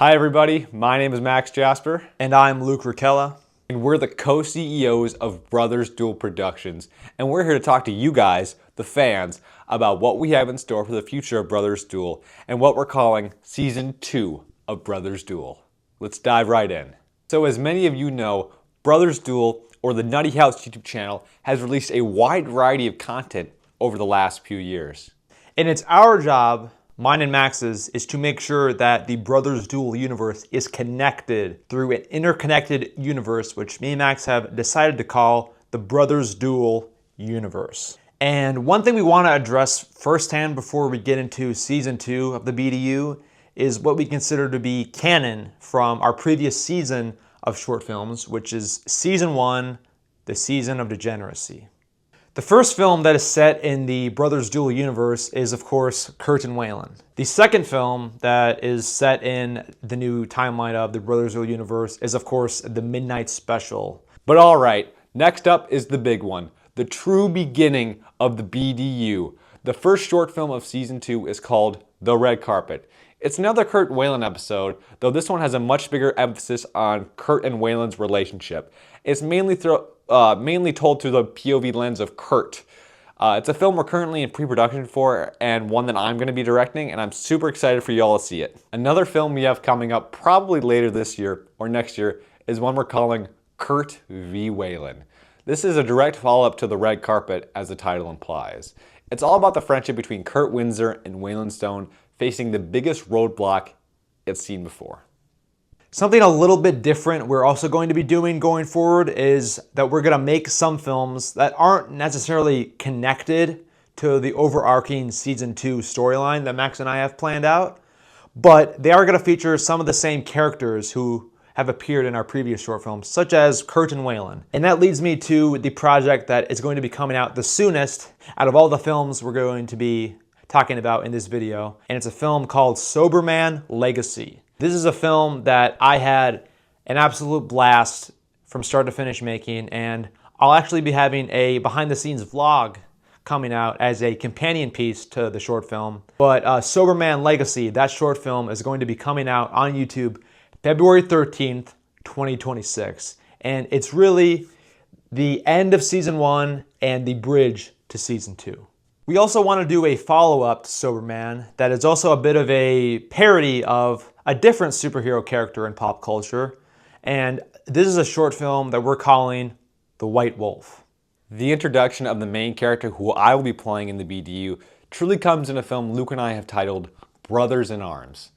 Hi everybody, my name is Max Jasper. And I'm Luke Rekela. And we're the co-CEOs of Brothers Duel Productions. And we're here to talk to you guys, the fans, about what we have in store for the future of Brothers Duel and what we're calling Season 2 of Brothers Duel. Let's dive right in. So as many of you know, Brothers Duel, or the Nutty House YouTube channel, has released a wide variety of content over the last few years. And it's our job, mine and Max's, is to make sure that the Brothers Duel universe is connected through an interconnected universe, which me and Max have decided to call the Brothers Duel universe. And one thing we want to address firsthand before we get into Season 2 of the BDU is what we consider to be canon from our previous season of short films, which is Season 1, the Season of Degeneracy. The first film that is set in the Brothers Duel universe is, of course, Kurt and Waylon. The second film that is set in the new timeline of the Brothers Duel universe is, of course, the Midnight Special. But alright, next up is the big one, the true beginning of the BDU. The first short film of Season 2 is called The Red Carpet. It's another Kurt and Waylon episode, though this one has a much bigger emphasis on Kurt and Waylon's relationship. It's mainly told through the POV lens of Kurt. It's a film we're currently in pre-production for and one that I'm going to be directing, and I'm super excited for you all to see it. Another film we have coming up probably later this year or next year is one we're calling Kurt v. Waylon. This is a direct follow-up to The Red Carpet, as the title implies. It's all about the friendship between Kurt Windsor and Waylon Stone facing the biggest roadblock it's seen before. Something a little bit different we're also going to be doing going forward is that we're going to make some films that aren't necessarily connected to the overarching Season 2 storyline that Max and I have planned out, but they are going to feature some of the same characters who have appeared in our previous short films, such as Kurt and Waylon. And that leads me to the project that is going to be coming out the soonest out of all the films we're going to be talking about in this video, and it's a film called Soberman Legacy. This is a film that I had an absolute blast from start to finish making, and I'll actually be having a behind-the-scenes vlog coming out as a companion piece to the short film. But Soberman Legacy, that short film, is going to be coming out on YouTube February 13th, 2026. And it's really the end of Season 1 and the bridge to Season 2. We also want to do a follow-up to Soberman that is also a bit of a parody of a different superhero character in pop culture, and this is a short film that we're calling The White Wolf. The introduction of the main character who I will be playing in the BDU truly comes in a film Luke and I have titled Brothers in Arms.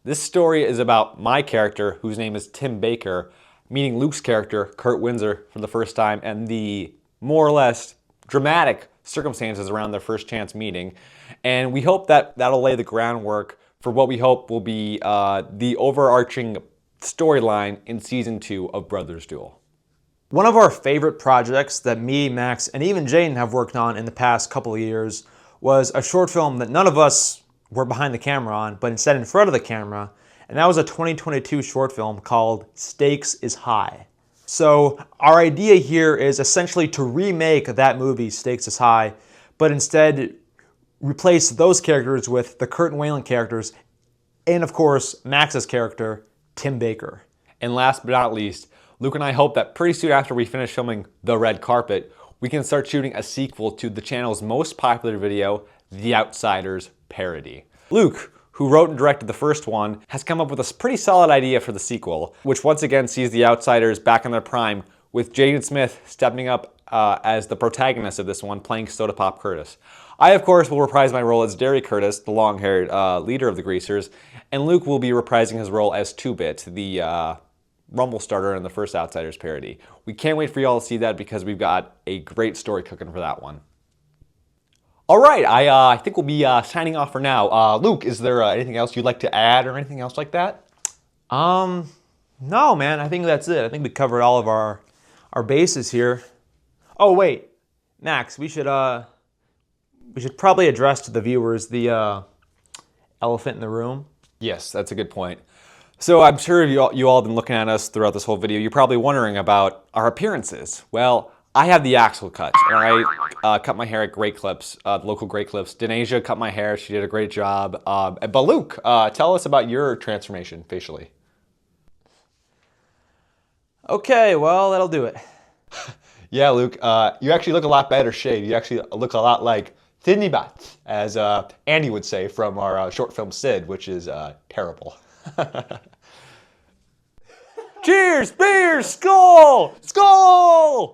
This story is about my character, whose name is Tim Baker, meeting Luke's character, Kurt Windsor, for the first time, and the more or less dramatic circumstances around their first chance meeting. And we hope that that'll lay the groundwork for what we hope will be the overarching storyline in Season 2 of Brothers Duel. One of our favorite projects that me, Max, and even Jane have worked on in the past couple of years was a short film that none of us were behind the camera on, but instead in front of the camera, and that was a 2022 short film called Stakes is High. So our idea here is essentially to remake that movie, Stakes is High, but instead replace those characters with the Kurt and Waylon characters, and of course, Max's character, Tim Baker. And last but not least, Luke and I hope that pretty soon after we finish filming The Red Carpet, we can start shooting a sequel to the channel's most popular video, The Outsiders parody. Luke, who wrote and directed the first one, has come up with a pretty solid idea for the sequel, which once again sees The Outsiders back in their prime, with Jaden Smith stepping up as the protagonist of this one, playing Soda Pop Curtis. I, of course, will reprise my role as Derry Curtis, the long-haired leader of the Greasers, and Luke will be reprising his role as Two-Bit, the Rumble starter in the first Outsiders parody. We can't wait for you all to see that because we've got a great story cooking for that one. All right, I think we'll be signing off for now. Luke, is there anything else you'd like to add or anything else like that? No, man, I think that's it. I think we covered all of our bases here. Oh, wait, Max, we should probably address to the viewers the elephant in the room. Yes, that's a good point. So I'm sure you all have been looking at us throughout this whole video. You're probably wondering about our appearances. Well, I have the Axel cut, and I cut my hair at Great Clips, the local Great Clips. Denasia cut my hair. She did a great job. But Luke, tell us about your transformation facially. Okay, well, that'll do it. Yeah, Luke, you actually look a lot better shaved. You actually look a lot like Sydney Bats, as Andy would say from our short film Sid, which is terrible. Cheers, beer, skull, skull!